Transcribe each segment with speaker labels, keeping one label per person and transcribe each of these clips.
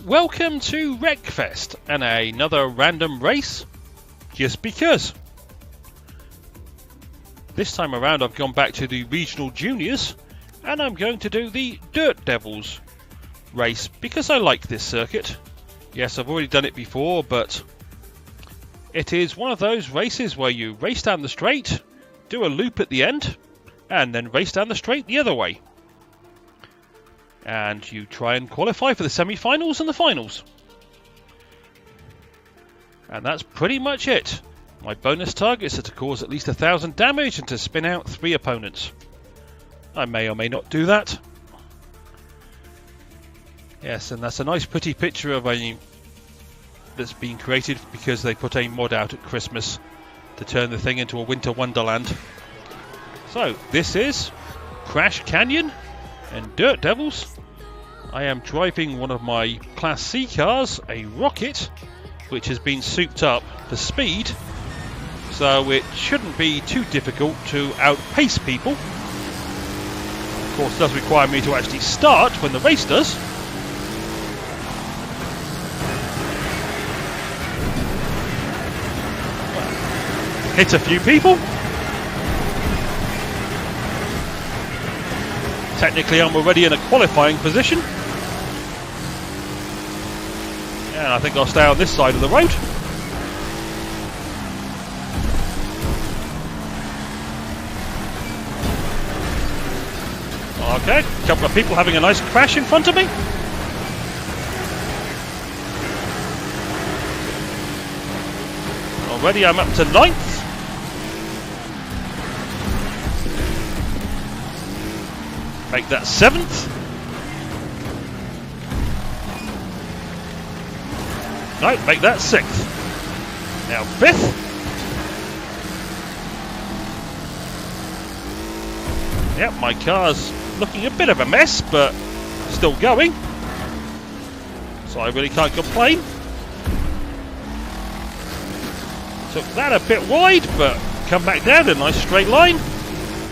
Speaker 1: Welcome to Wreckfest and another random race, just because. This time around I've gone back to the regional juniors and I'm going to do the Dirt Devils race because I like this circuit. Yes, I've already done it before, but it is one of those races where you race down the straight, do a loop at the end, and then race down the straight the other way. And you try and qualify for the semi-finals and the finals. And that's pretty much it. My bonus targets are to cause at least 1,000 damage and to spin out 3 opponents. I may or may not do that. Yes, and that's a nice pretty picture of a that's been created because they put a mod out at Christmas to turn the thing into a winter wonderland. So, this is Crash Canyon and Dirt Devils. I am driving one of my Class C cars, a Rocket, which has been souped up for speed, so it shouldn't be too difficult to outpace people. Of course, it does require me to actually start when the race does. Hit a few people. Technically, I'm already in a qualifying position. And I think I'll stay on this side of the road. Okay, a couple of people having a nice crash in front of me. Already I'm up to 9th. Make that 7th. No, make that 6th. Now 5th. Yep, my car's looking a bit of a mess, but still going. So I really can't complain. Took that a bit wide, but come back down in a nice straight line.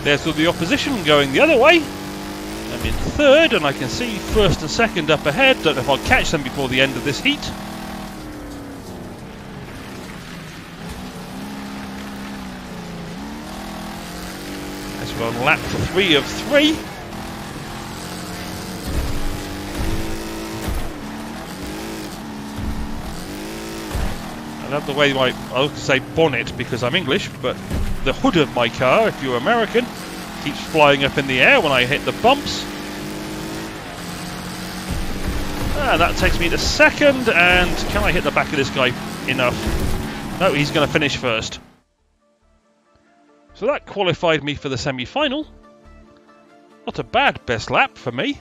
Speaker 1: There's all the opposition going the other way. I'm in 3rd, and I can see 1st and 2nd up ahead. Don't know if I'll catch them before the end of this heat. As we're on lap 3 of 3. I love the way I was going to say bonnet because I'm English, but the hood of my car, if you're American, keeps flying up in the air when I hit the bumps. And that takes me to 2nd, and can I hit the back of this guy enough? No, he's going to finish 1st. So that qualified me for the semi-final. Not a bad best lap for me.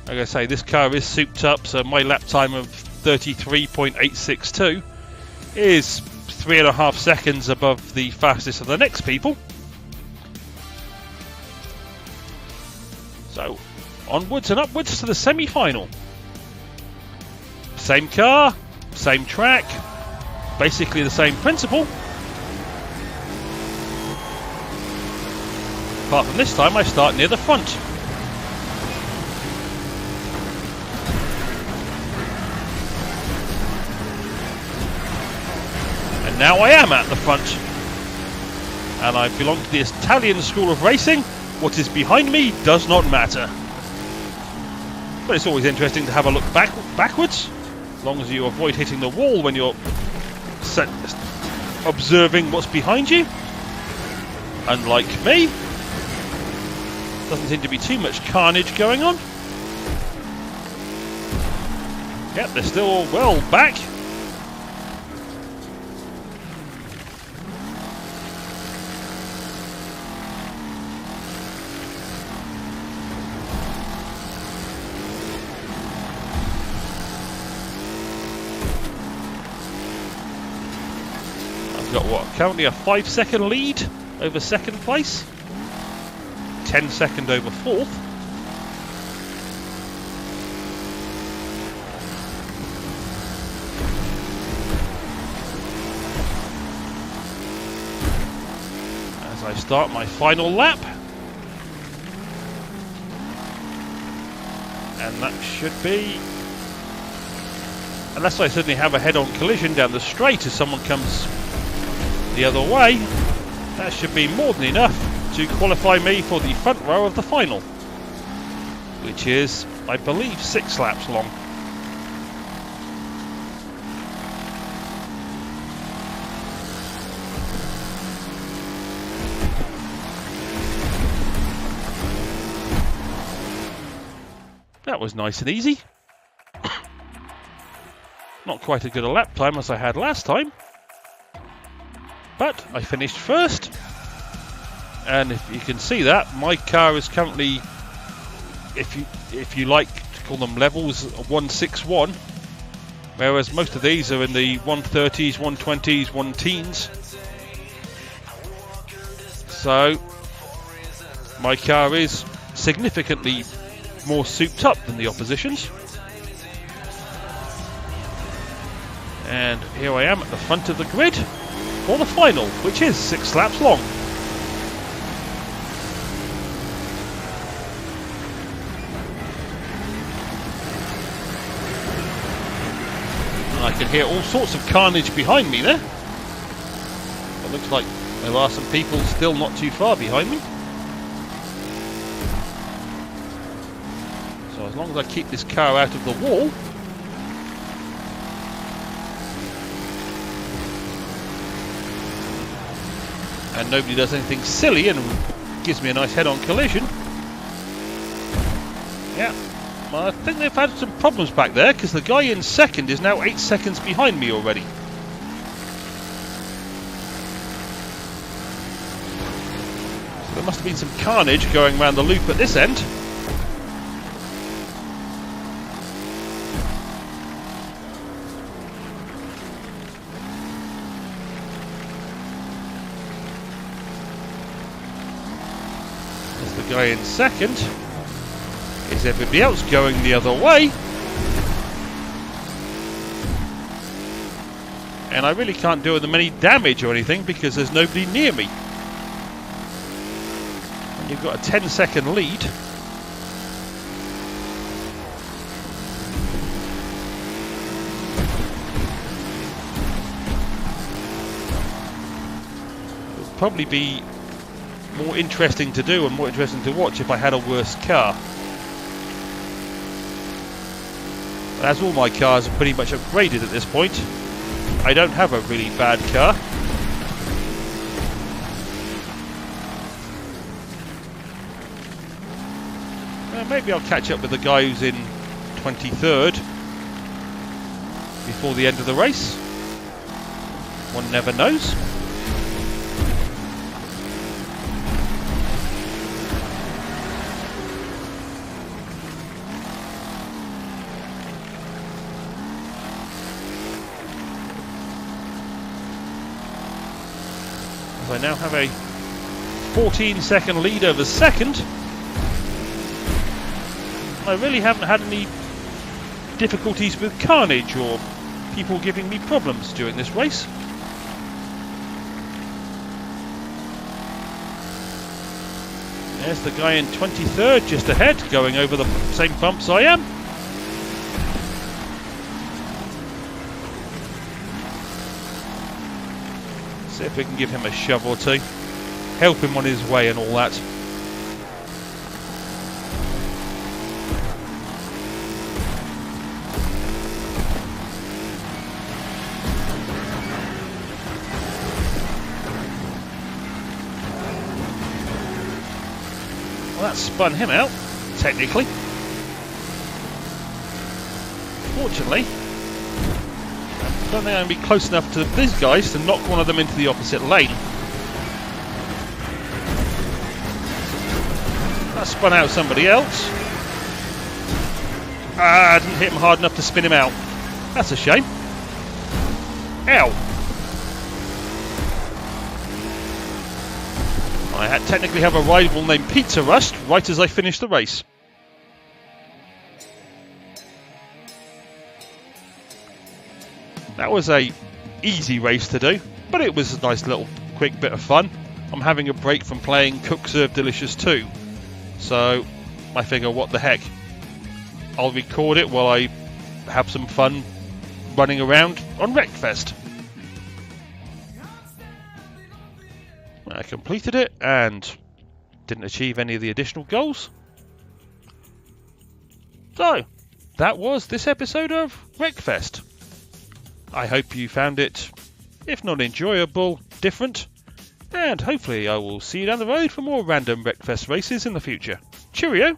Speaker 1: Like I say, this car is souped up, so my lap time of 33.862 is 3.5 seconds above the fastest of the next people. So, onwards and upwards to the semi-final. Same car, same track, basically the same principle. Apart from this time I start near the front. And now I am at the front. And I belong to the Italian school of racing. What is behind me does not matter. But it's always interesting to have a look backwards, as long as you avoid hitting the wall when you're observing what's behind you. Unlike me, doesn't seem to be too much carnage going on. Yep, they're still well back. Got what? Currently a 5-second lead over 2nd place, 10 second over 4th. As I start my final lap, and that should be Unless I suddenly have a head-on collision down the straight as someone comes the other way, that should be more than enough to qualify me for the front row of the final, which is, I believe, 6 laps long. That was nice and easy. Not quite as good a lap time as I had last time, but I finished first. And if you can see that, my car is currently, if you like to call them levels, 161, whereas most of these are in the 130s, 120s, 110s. So my car is significantly more souped up than the opposition's. And here I am at the front of the grid for the final, which is 6 laps long. And I can hear all sorts of carnage behind me there. It looks like there are some people still not too far behind me. So as long as I keep this car out of the wall, and nobody does anything silly and gives me a nice head-on collision. Yeah, well, I think they've had some problems back there, because the guy in second is now 8 seconds behind me already. So there must have been some carnage going around the loop at this end. The guy in second. Is everybody else going the other way? And I really can't do them any damage or anything because there's nobody near me. And you've got a 10-second lead. It would probably be more interesting to do and more interesting to watch if I had a worse car. But as all my cars are pretty much upgraded at this point, I don't have a really bad car. Maybe I'll catch up with the guy who's in 23rd before the end of the race. One never knows. I now have a 14-second lead over second. I really haven't had any difficulties with carnage or people giving me problems during this race. There's the guy in 23rd just ahead, going over the same bumps I am. See if we can give him a shove or two, help him on his way and all that. Well, that spun him out, technically. Fortunately, I don't think I'm going to be close enough to these guys to knock one of them into the opposite lane. That spun out somebody else. I didn't hit him hard enough to spin him out. That's a shame. Ow! I technically have a rival named Pizza Rust right as I finish the race. That was a easy race to do, but it was a nice little quick bit of fun. I'm having a break from playing Cook Serve Delicious 2, so I figure what the heck, I'll record it while I have some fun running around on Wreckfest. I completed it and didn't achieve any of the additional goals. So, that was this episode of Wreckfest. I hope you found it, if not enjoyable, different, and hopefully I will see you down the road for more random Wreckfest races in the future. Cheerio!